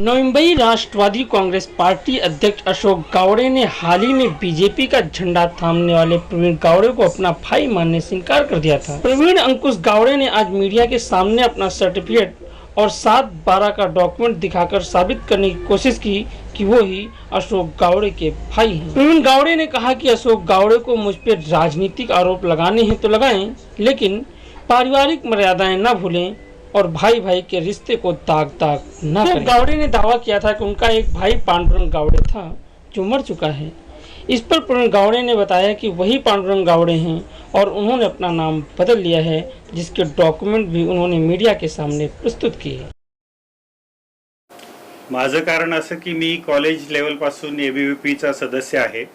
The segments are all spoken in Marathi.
मुंबई राष्ट्रवादी कांग्रेस पार्टी अध्यक्ष अशोक गावड़े ने हाल ही में बीजेपी का झंडा थामने वाले प्रवीण गावड़े को अपना भाई मानने से इनकार कर दिया था। प्रवीण अंकुश गावड़े ने आज मीडिया के सामने अपना सर्टिफिकेट और 7/12 का डॉक्यूमेंट दिखाकर साबित करने की कोशिश की कि वो ही अशोक गावड़े के भाई हैं। प्रवीण गावड़े ने कहा कि अशोक गावड़े को मुझ पर राजनीतिक आरोप लगाने हैं तो लगाएं, लेकिन पारिवारिक मर्यादाएं न भूलें और भाई भाई के रिश्ते को दाग न करें। गावड़े ने दावा किया था कि उनका एक भाई पांडुरंग गावड़े था जो मर चुका है। इस पर प्रवीण गावड़े ने बताया कि वही पांडुरंग गावड़े हैं और उन्होंने अपना नाम बदल लिया है, जिसके डॉक्यूमेंट भी उन्होंने मीडिया के सामने प्रस्तुत किए। माझं कारण असं की मी कॉलेज लेवलपासून एबीव्हीपीचा सदस्य आहे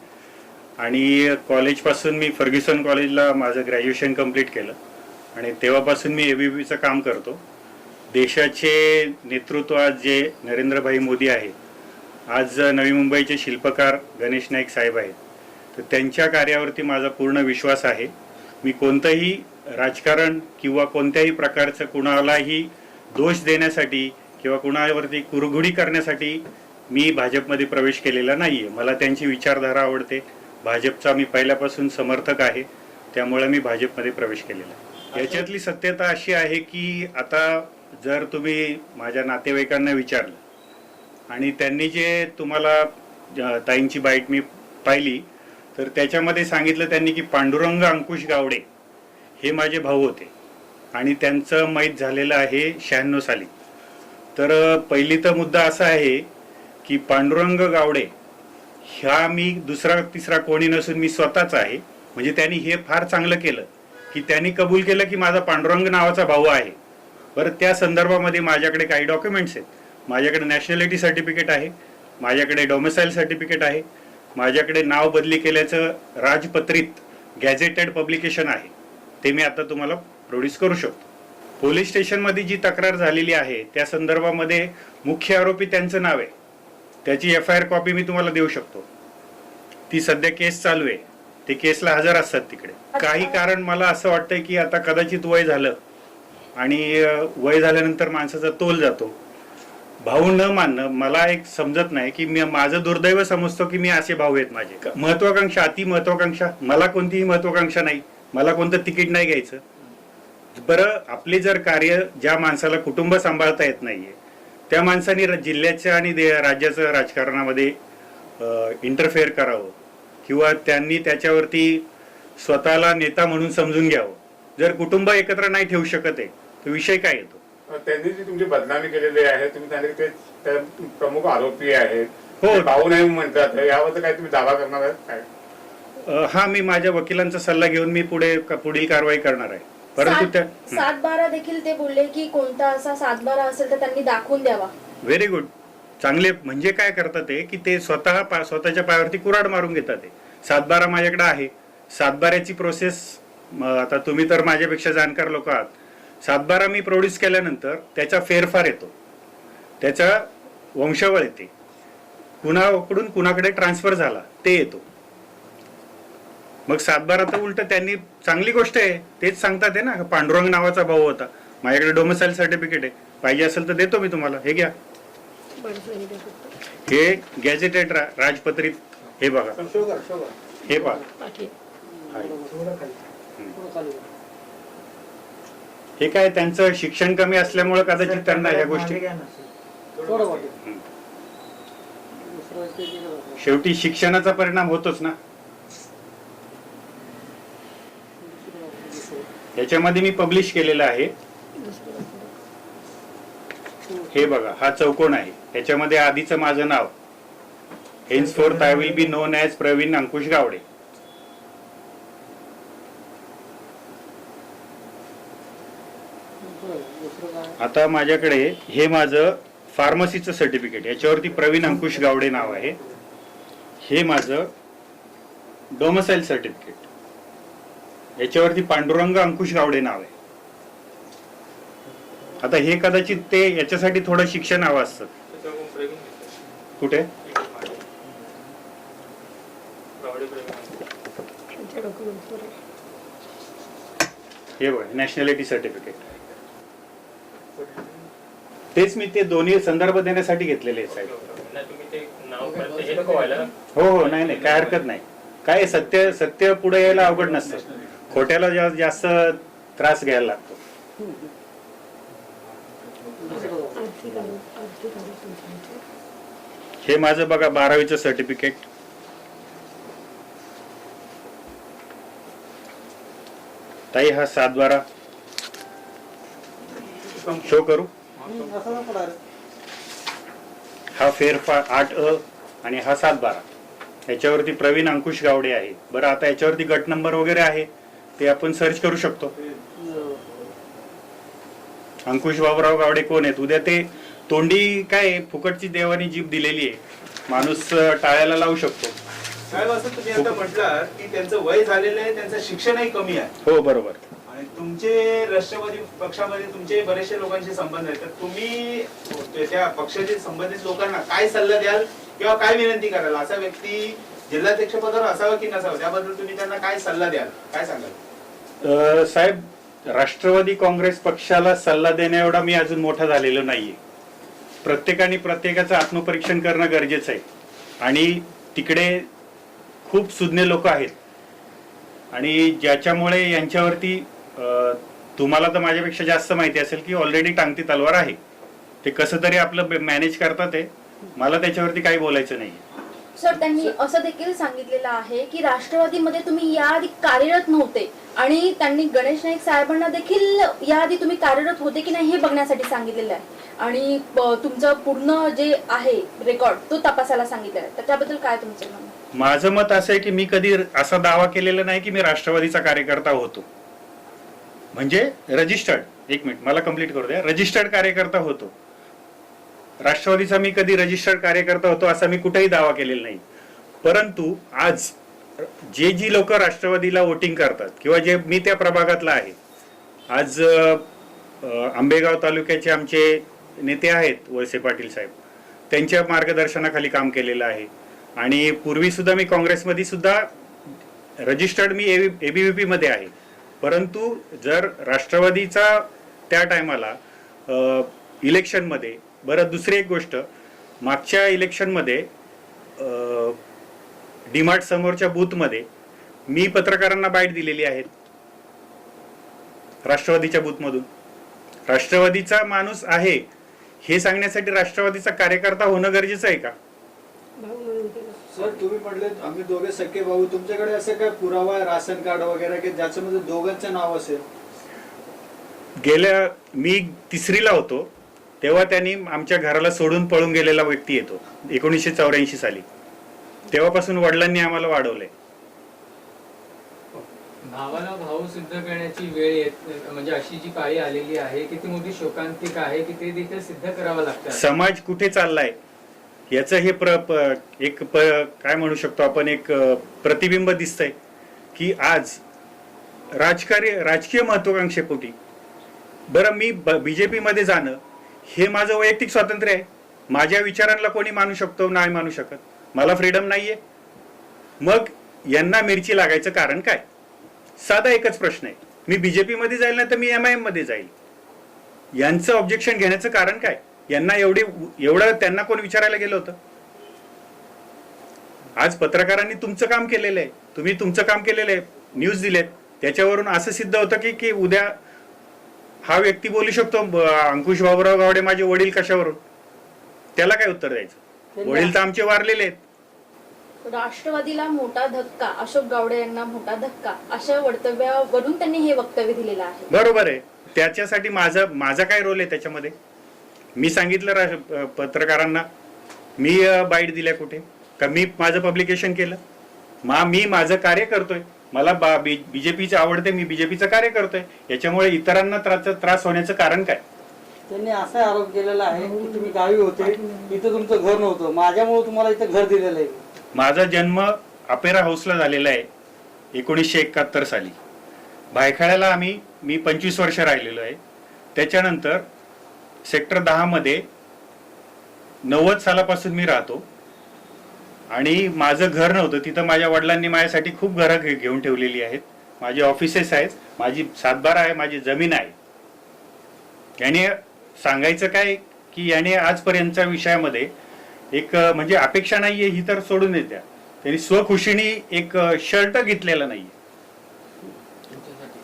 आणि कॉलेजपासून मी फर्ग्युसन कॉलेजला माझं ग्रॅज्युएशन कंप्लीट केलं आणि तेव्हापासून मी एबीव्हीपीचं काम करतो। देशाचे नेतृत्व आज जे नरेंद्रभाई मोदी आहे, आज नवी मुंबईचे शिल्पकार गणेश नाईक साहेब आहेत, तर त्यांच्या कार्यावरती माझा पूर्ण विश्वास आहे। मी कोणतंही राजकारण किंवा कोणत्याही प्रकारचं कुणालाही दोष देण्यासाठी किंवा कुणावरती कुरघोडी करण्यासाठी मी भाजपमध्ये प्रवेश केलेला नाहीये। मला त्यांची विचारधारा आवडते, भाजपचा मी पहिल्यापासून समर्थक आहे, त्यामुळे मी भाजपमध्ये प्रवेश केलेला आहे। याच्यातली सत्यता अशी आहे की आता जर तुम्ही माझ्या नातेवाईकांना विचारलं आणि त्यांनी जे तुम्हाला ताईंची बाईट मी पाहिली तर त्याच्यामध्ये सांगितलं त्यांनी की पांडुरंग अंकुश गावडे हे माझे भाऊ होते आणि त्यांचं मैत झालेलं आहे 96 साली। तर पहिली तर मुद्दा असा आहे की पांडुरंग गावडे ह्या मी दुसरा तिसरा कोणी नसून मी स्वतःच आहे। म्हणजे त्यांनी हे फार चांगलं केलं की त्यांनी कबूल केलं की माझा पांडुरंग नावाचा भाऊ आहे। बरं, त्या संदर्भामध्ये माझ्याकडे काही डॉक्युमेंट्स आहेत। माझ्याकडे नॅशनॅलिटी सर्टिफिकेट आहे, माझ्याकडे डोमिसाइल सर्टिफिकेट आहे, माझ्याकडे नाव बदली केल्याचं राजपत्रित गॅझेटेड पब्लिकेशन आहे, ते मी आता तुम्हाला प्रोड्यूस करू शकतो। पोलीस स्टेशनमध्ये जी तक्रार झालेली आहे त्या संदर्भामध्ये मुख्य आरोपी त्यांचं नाव आहे, त्याची एफआयआर कॉपी मी तुम्हाला देऊ शकतो। ती सध्या केस चालू आहे, ते केसला हजर असतात तिकडे। काही कारण मला असं वाटतंय की आता कदाचित वय झालं आणि वय झाल्यानंतर माणसाचा तोल जातो। भाऊ न मानणं मला एक समजत नाही की मी माझं दुर्दैव समजतो की मी असे भाऊ आहेत माझे। महत्वाकांक्षा, अति महत्वाकांक्षा, मला कोणतीही महत्वाकांक्षा नाही, मला कोणतं तिकीट नाही घ्यायचं। बरं, आपले जर कार्य ज्या माणसाला कुटुंब सांभाळता येत नाहीये त्या माणसाने जिल्ह्याच्या आणि राज्याच्या राजकारणामध्ये इंटरफेअर करावं किंवा त्यांनी त्याच्यावरती स्वतःला नेता म्हणून समजून घ्यावं। जर कुटुंब एकत्र नाही ठेवू शकत आहे तर विषय काय येतो? त्यांनी जी तुमची बदनामी केलेली आहे, तुम्ही सांगितले ते प्रमुख आरोपी आहेत, हो, भाऊ नाही म्हणतात, याबद्दल काय तुम्ही दावा करणार आहात काय? हा, मी माझ्या वकिलांचा सल्ला घेऊन मी पुढील कारवाई करणार आहे। परंतु त्या 7/12 देखील ते बोलले की कोणता असा 7/12 असेल तर त्यांनी दाखवून द्यावा। व्हेरी गुड, चांगले। म्हणजे काय करतात ते की ते स्वतःच्या पायावरती कुऱ्हाड मारून घेतात। 7/12 माझ्याकडे आहे। 7/12ची प्रोसेस आता तुम्ही तर माझ्यापेक्षा जाणकार लोक आहात। 7/12 मी प्रोड्यूस केल्यानंतर त्याचा फेरफार येतो, त्याचा वंशावळ येते, कुणाकडून कुणाकडे ट्रान्सफर झाला ते येतो। मग 7/12 तर उलट त्यांनी चांगली गोष्ट आहे, तेच सांगतात आहे ना, पांडुरंग नावाचा भाऊ होता, माझ्याकडे डोमिसाइल सर्टिफिकेट आहे, पाहिजे असेल तर देतो मी तुम्हाला, हे घ्या। हे गॅझेटेड राजपत्रित, हे बघा, हे पहा, हे काय त्यांचं शिक्षण कमी असल्यामुळे कदाचित त्यांना ह्या गोष्टी, शेवटी शिक्षणाचा परिणाम होतोच ना। याच्यामध्ये मी पब्लिश केलेलं आहे, हे बघा, हा चौकोन आहे, याच्यामध्ये आधीचं माझं नाव, henceforth I will be known as Praveen Ankush Gawade. आता माझ्याकडे हे माझं फार्मसीचं सर्टिफिकेट, याच्यावरती प्रवीण अंकुश गावडे नाव आहे। हे माझं डोमिसाइल सर्टिफिकेट, याच्यावरती पांडुरंग अंकुश गावडे नाव आहे। आता हे कदाचित ते याच्यासाठी थोडं शिक्षण हवं असतं। कुठे? हे बघा, नॅशनॅलिटी सर्टिफिकेट, तेच मी ते दोन्ही संदर्भ देण्यासाठी घेतलेले आहेत साहेब. हो हो, नाही नाही, काय हरकत नाही. काय सत्य सत्य पुढे यायला अवघड नसतं, खोट्याला जास्त त्रास घ्यायला लागतो. हे माझं बघा 12वीचं सर्टिफिकेट. ताई हा 7/12 शो करू. हा फेरफार 8A आणि हा 7/12. याच्यावरती प्रवीण अंकुश गावडे आहे. बरं, आता याच्यावरती गट नंबर वगैरे आहे ते आपण सर्च करू शकतो. अंकुश बाबूराव गावडे कोण आहेत? उद्या ते तोंडी काय फुकटची देवानी जीभ दिलेली आहे, माणूस टाळ्याला लावू शकतो. साहेब, असं तुम्ही आता म्हटलं की त्यांचं वय झालेलं आहे, त्यांचं शिक्षणही कमी आहे. हो बरोबर. आणि तुमचे राष्ट्रवादी पक्षामध्ये तुमचे बरेचसे लोकांशी संबंध आहेत, तर तुम्ही त्या पक्षाचे संबंधित लोकांना काय सल्ला द्याल किंवा काय विनंती कराल? असा व्यक्ती जिल्हाध्यक्ष पदावर असावा की नसावा, त्याबद्दल तुम्ही त्यांना काय सल्ला द्याल, काय सांगाल? साहेब, राष्ट्रवादी काँग्रेस पक्षाला सल्ला देण्या एवढा मी अजून मोठा झालेलो नाहीये. प्रत्येकाने प्रत्येकाचं आत्मपरीक्षण करणं गरजेचं आहे. आणि तिकडे खूप सुज्ञ लोक आहेत आणि ज्याच्यामुळे यांच्यावरती तुम्हाला तर माझ्यापेक्षा जास्त माहिती असेल की ऑलरेडी टांगती तलवार आहे. ते कसं तरी आपलं मॅनेज करतात. ते मला त्याच्यावरती काही बोलायचं नाही. सर, त्यांनी असं देखील सांगितलेलं आहे की राष्ट्रवादीमध्ये तुम्ही याआधी कार्यरत नव्हते आणि त्यांनी गणेश नाईक साहेबांना देखील याआधी तुम्ही कार्यरत होते की नाही हे बघण्यासाठी सांगितलेलं आहे आणि तुमचं पूर्ण जे आहे रेकॉर्ड तो तपासायला सांगितलेला आहे. तर त्याबद्दल काय तुमचं म्हणणं? माझं मत असं आहे की मी कधी असा दावा केलेला नाही की मी राष्ट्रवादीचा कार्यकर्ता होतो. म्हणजे रजिस्टर्ड, एक मिनिट मला कंप्लीट करू द्या, रजिस्टर्ड कार्यकर्ता होतो. राष्ट्रवादीचा मी कधी रजिस्टर्ड कार्यकर्ता होतो असा मी कुठेही दावा केलेला नाही. परंतु आज जी लोक राष्ट्रवादीला वोटिंग करतात किंवा जे मी त्या प्रभागातला आहे, आज आंबेगाव तालुक्याचे आमचे नेते आहेत वळसे पाटील साहेब, त्यांच्या मार्गदर्शनाखाली काम केलेलं आहे. आणि पूर्वी सुद्धा मी काँग्रेसमध्ये सुद्धा रजिस्टर्ड मी एबीव्हीपी मध्ये आहे. परंतु जर राष्ट्रवादीचा त्या टायमाला इलेक्शनमध्ये, बरं दुसरी एक गोष्ट, मागच्या इलेक्शनमध्ये डीमार्ट समोरच्या बूथमध्ये मी पत्रकारांना बाईट दिलेली आहेत राष्ट्रवादीच्या बूथमधून. राष्ट्रवादीचा माणूस आहे हे सांगण्यासाठी राष्ट्रवादीचा कार्यकर्ता होणं गरजेचं आहे का? सर, तुम्ही म्हटले आम्ही दोघे सख्खे भाऊ, तुमच्याकडे असं काय पुरावा आहे, राशन कार्ड वगैरे की ज्याच्यामध्ये दोघांचं नाव असेल? गेल्या मी 3रीला होतो तेव्हा त्यांनी आमच्या घराला सोडून पळून गेलेला व्यक्ती येतो 1984 साली. तेव्हापासून वडिलांनी आम्हाला वाढवलंय. भावाला भाऊ सिद्ध करण्याची वेळ येत, म्हणजे अशी जी पाळी आलेली आहे की ती मोठी शोकांतिक आहे की ते देखील सिद्ध करावं लागतं. समाज कुठे चाललाय याचं हे काय म्हणू शकतो आपण, एक प्रतिबिंब दिसतंय की आज राजकीय महत्वाकांक्षेपोटी, बरं मी बीजेपी मध्ये जाणं हे माझं वैयक्तिक स्वातंत्र्य आहे. माझ्या विचारांना कोणी मानू शकतो, नाही मानू शकत, मला फ्रीडम नाहीये. मग यांना मिरची लागायचं कारण काय? साधा एकच प्रश्न आहे. मी बीजेपी मध्ये जाईल नाही तर मी MIM मध्ये जाईल. यांचं ऑब्जेक्शन घेण्याचं कारण काय? यांना एवढं त्यांना कोण विचारायला गेलं होतं? आज पत्रकारांनी तुमचं काम केलेलं आहे, तुम्ही तुमचं काम केलेलं आहे, न्यूज दिलेत, त्याच्यावरून असं सिद्ध होतं की उद्या हा व्यक्ती बोलू शकतो अंकुश बाबूराव गावडे माझे वडील कशावरून. त्याला काय उत्तर द्यायचं? वडील तर आमचे वारलेले आहेत. राष्ट्रवादीला मोठा धक्का, अशोक गावडे यांना मोठा धक्का, अशा वक्तव्यावरून त्यांनी हे वक्तव्य दिलेलं आहे. बरोबर आहे. त्याच्यासाठी माझा काय रोल आहे त्याच्यामध्ये? मी सांगितलं पत्रकारांना, मी बाईट दिल्या कुठे का? मी माझं पब्लिकेशन केलं? मी माझं कार्य करतोय, मला बीजेपीचं आवडते, मी बीजेपीचं कार्य करतोय, याच्यामुळे इतरांना त्रास होण्याचं कारण काय? त्यांनी असा आरोप केलेला आहे की तुम्ही गावी होते, इथं तुमचं घर नव्हतं, माझ्यामुळे तुम्हाला इथं घर दिलेलं आहे. माझा जन्म अपेरा हाऊसला झालेला आहे 1971 साली. भायखळ्याला मी 25 वर्ष राहिलेलो आहे. त्याच्यानंतर सेक्टर 10 मध्ये 90 सालापासून मी राहतो आणि माझं घर नव्हतं तिथं. माझ्या वडिलांनी माझ्यासाठी खूप घरं घेऊन ठेवलेली आहेत, माझे ऑफिसेस आहेत, माझी 7/12 आहे, माझी जमीन आहे. याने सांगायचं काय की याने आजपर्यंतच्या विषयामध्ये एक म्हणजे अपेक्षा नाहीये ही तर सोडून येत्या, त्यांनी स्वखुशीने एक शर्ट घेतलेला नाहीये.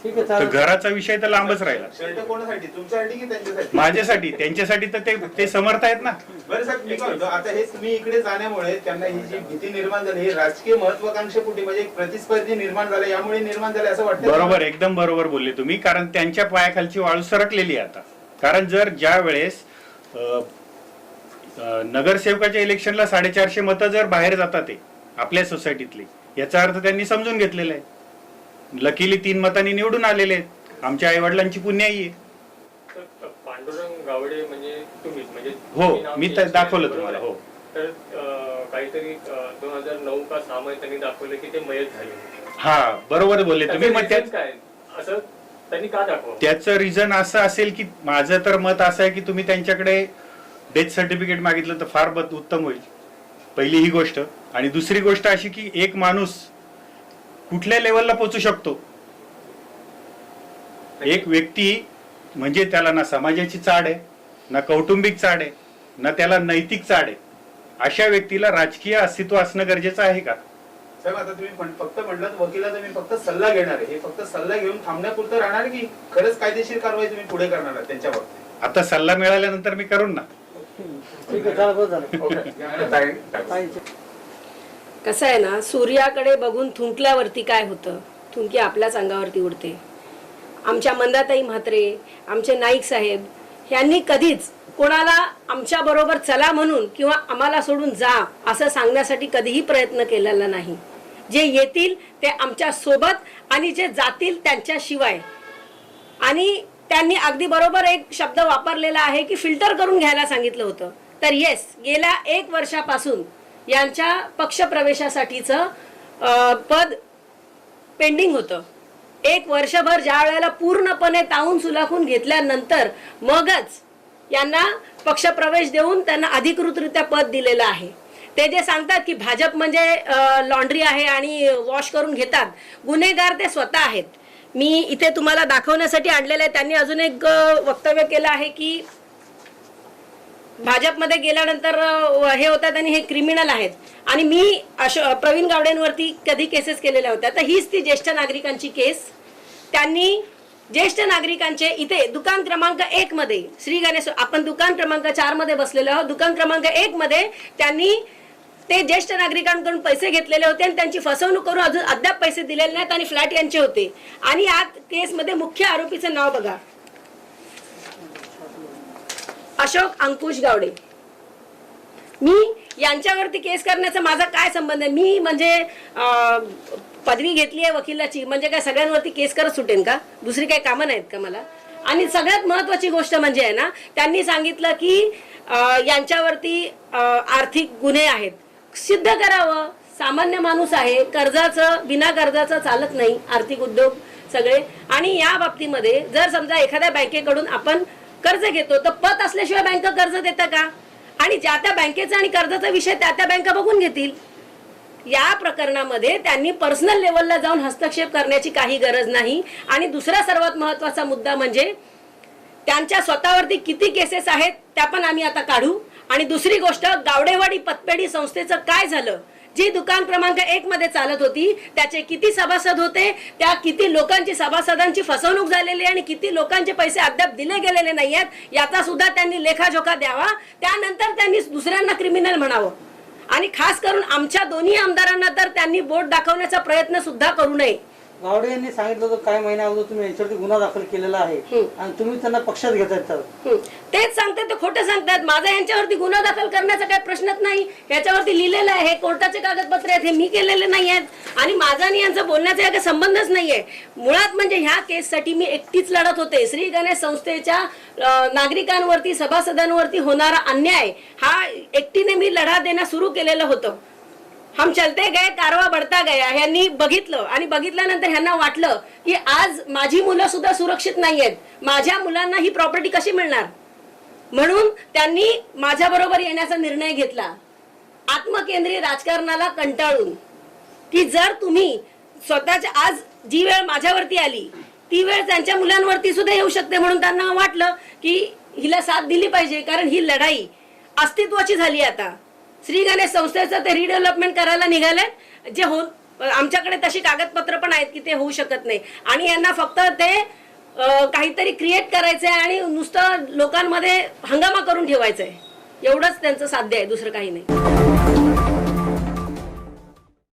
ठीक आहे, तर चालेल. घराचा विषय तर लांबच राहिला. शर्ट कोणासाठी, तुमच्यासाठी की त्यांच्यासाठी? माझ्यासाठी, त्यांच्यासाठी तर ते समर्थ आहेत ना. बरं साहेब, मी काय म्हणतो, आता हे तुम्ही इकडे जाण्यामुळे त्यांना ही जी भीती निर्माण झाली, ही राजकीय महत्वाकांक्षेपोटी म्हणजे एक प्रतिस्पर्धी निर्माण झाला, यामुळे निर्माण झाले असं वाटतं? बरोबर, एकदम बरोबर बोलले तुम्ही. कारण त्यांच्या पायाखालची वाळू सरकलेली आहे आता. कारण जर ज्या वेळेस नगरसेवकाच्या इलेक्शनला 450 मतं जर बाहेर जातात ते आपल्या सोसायटीतली, याचा अर्थ त्यांनी समजून घेतलेला आहे. लकीली 3 मतांनी निवडून आलेले आहेत. आमच्या आई वडिलांची पुण्याई आहे. पांडुरंग गावडे म्हणजे तुम्हीच, म्हणजे हो, तुम्ही नाव मी घेतलं, दाखवलं बरोबर तुम्हाला. आहे. हो, तर काहीतरी 2009 का 6 मध्ये त्यांनी दाखवलं की ते मयत झाले. हा बरोबर बोलले तुम्ही. मग त्याचं reason काय असं त्यांनी का दाखवलं? त्याचं रिझन असं असेल की, माझं तर मत असं आहे की तुम्ही त्यांच्याकडे डेथ सर्टिफिकेट मागितलं तर फार उत्तम होईल, पहिली ही गोष्ट. आणि दुसरी गोष्ट अशी की एक माणूस कुठल्या लेवलला पोहोचू शकतो, एक व्यक्ती म्हणजे त्याला ना समाजाची चाड आहे, ना कौटुंबिक चाड आहे, ना त्याला नैतिक चाड आहे, अशा व्यक्तीला राजकीय अस्तित्व असणं गरजेचं आहे का? साहेब, आता तुम्ही फक्त म्हटलं वकिलाचा मी फक्त सल्ला घेणार आहे, हे फक्त सल्ला घेऊन थांबण्यापुरतं राहणार की खरंच कायदेशीर कारवाई तुम्ही पुढे करणार आहात त्यांच्या बाबतीत? आता सल्ला मिळाल्यानंतर मी करून ना. ठीक आहे, चालेल, बरं झालं. ताईंचे. कसं आहे ना, सूर्याकडे बघून थुंकल्यावरती काय होतं, थुंकी आपल्याच अंगावरती उडते. आमच्या मंदाताई म्हात्रे, आमचे नाईक साहेब यांनी कधीच कोणाला आमच्या बरोबर चला म्हणून किंवा आम्हाला सोडून जा असं सांगण्यासाठी कधीही प्रयत्न केलेला नाही. जे येतील ते आमच्या सोबत आणि जे जातील त्यांच्याशिवाय. आणि त्यांनी अगदी बरोबर एक शब्द वापरलेला आहे की फिल्टर करून घ्यायला सांगितलं होतं. तर येस, गेल्या 1 वर्षापासून यांच्या पक्षप्रवेशासाठीचं पद पेंडिंग होतं. 1 वर्षभर ज्या वेळेला पूर्णपणे तावून सुलाखून घेतल्यानंतर मगच यांना पक्षप्रवेश देऊन त्यांना अधिकृतरित्या पद दिलेलं आहे. ते जे सांगतात की भाजप म्हणजे लॉन्ड्री आहे आणि वॉश करून घेतात, गुन्हेगार ते स्वतः आहेत. मी इथे तुम्हाला दाखवण्यासाठी आणलेलं आहे. त्यांनी अजून एक वक्तव्य केलं आहे की भाजपमध्ये गेल्यानंतर हे होतात आणि हे क्रिमिनल आहेत. आणि मी प्रवीण गावडेंवरती कधी केसेस केलेल्या होत्या, तर हीच ती ज्येष्ठ नागरिकांची केस. त्यांनी ज्येष्ठ नागरिकांचे इथे दुकान क्रमांक 1 मध्ये, श्री गणेश, आपण दुकान क्रमांक 4 मध्ये बसलेलो आहोत, दुकान क्रमांक 1 मध्ये त्यांनी ते ज्येष्ठ नागरिकांकडून पैसे घेतलेले होते आणि त्यांची फसवणूक करून अजून अद्याप पैसे दिलेले नाहीत आणि फ्लॅट यांचे होते. आणि या केसमध्ये मुख्य आरोपीचं नाव बघा, अशोक अंकुश गावडे. मी यांच्यावरती केस करण्याचा माझा काय संबंध आहे? मी म्हणजे पदवी घेतली आहे वकिलाची, म्हणजे काय सगळ्यांवरती केस करत सुटेन का? दुसरी काही कामं नाहीत का मला? आणि सगळ्यात महत्वाची गोष्ट म्हणजे आहे ना, त्यांनी सांगितलं की यांच्यावरती आर्थिक गुन्हे आहेत. सिद्ध करावं. सामान्य माणूस आहे, कर्जाचं बिना कर्जाचं चालत नाही आर्थिक उद्योग सगळे. आणि या बाबतीमध्ये जर समजा एखाद्या बँकेकडून आपण कर्ज घेतो तर पत असल्याशिवाय बँक कर्ज देतं का? आणि ज्या त्या बँकेचा आणि कर्जाचा विषय त्या बँका बघून घेतील. या प्रकरणामध्ये त्यांनी पर्सनल लेवलला जाऊन हस्तक्षेप करण्याची काही गरज नाही. आणि दुसरा सर्वात महत्वाचा मुद्दा म्हणजे त्यांच्या स्वतःवरती किती केसेस आहेत त्या पण आम्ही आता काढू. आणि दुसरी गोष्ट, गावडेवाडी पतपेढी संस्थेचं काय झालं? जी दुकान क्रमांक 1 मध्ये चालत होती त्याचे किती सभासद होते, त्या किती लोकांची सभासदांची फसवणूक झालेली आणि किती लोकांचे पैसे अद्याप दिले गेलेले नाही आहेत, याचा सुद्धा त्यांनी लेखाजोखा द्यावा. त्यानंतर त्यांनी दुसऱ्यांना क्रिमिनल म्हणावं. आणि खास करून आमच्या दोन्ही आमदारांना तर त्यांनी बोट दाखवण्याचा प्रयत्न सुद्धा करू नये. गावडे यांनी सांगितलं होतं काही महिन्या अगोदर तुम्ही यांच्यावरती गुन्हा दाखल केलेला आहे आणि तुम्ही त्यांना पक्षात घेतायत. तर तेच सांगतात, ते खोटं सांगतात. माझा यांच्यावरती गुन्हा दाखल करण्याचा काही प्रश्नच नाही. याच्यावरती लिहिलेलं आहे, कोर्टाचे कागदपत्र आहेत, हे मी केलेले नाही आहेत. आणि माझा आणि यांचा बोलण्याचा काही संबंधच नाहीये. मुळात म्हणजे ह्या केससाठी मी एकटीच लढत होते. श्री गणेश संस्थेच्या नागरिकांवरती, सभासदांवरती होणारा अन्याय हा एकटीने मी लढा देणं सुरू केलेलं होतं. हम चलते गए कारवा बढ़ता गया. ह्यांनी बघितलं आणि बघितल्यानंतर ह्यांना वाटलं की आज माझी मुलं सुद्धा सुरक्षित नाहीयेत, माझ्या मुलांना ही प्रॉपर्टी कशी मिळणार, म्हणून त्यांनी माझ्या बरोबर येण्याचा निर्णय घेतला. आत्मकेंद्रीय राजकारणाला कंटाळून की जर तुम्ही स्वतःच्या, आज जी वेळ माझ्यावरती आली ती वेळ त्यांच्या मुलांवरती सुद्धा येऊ शकते, म्हणून त्यांना वाटलं की हिला साथ दिली पाहिजे, कारण ही लढाई अस्तित्वाची झाली आता. श्री गणेश संस्थेचं ते रिडेव्हलपमेंट करायला निघाले, जे हो आमच्याकडे तशी कागदपत्र पण आहेत की ते होऊ शकत नाही, आणि यांना फक्त ते काहीतरी क्रिएट करायचंय आणि नुसतं लोकांमध्ये हंगामा करून ठेवायचंय, एवढंच त्यांचं साध्य आहे, दुसरं काही नाही.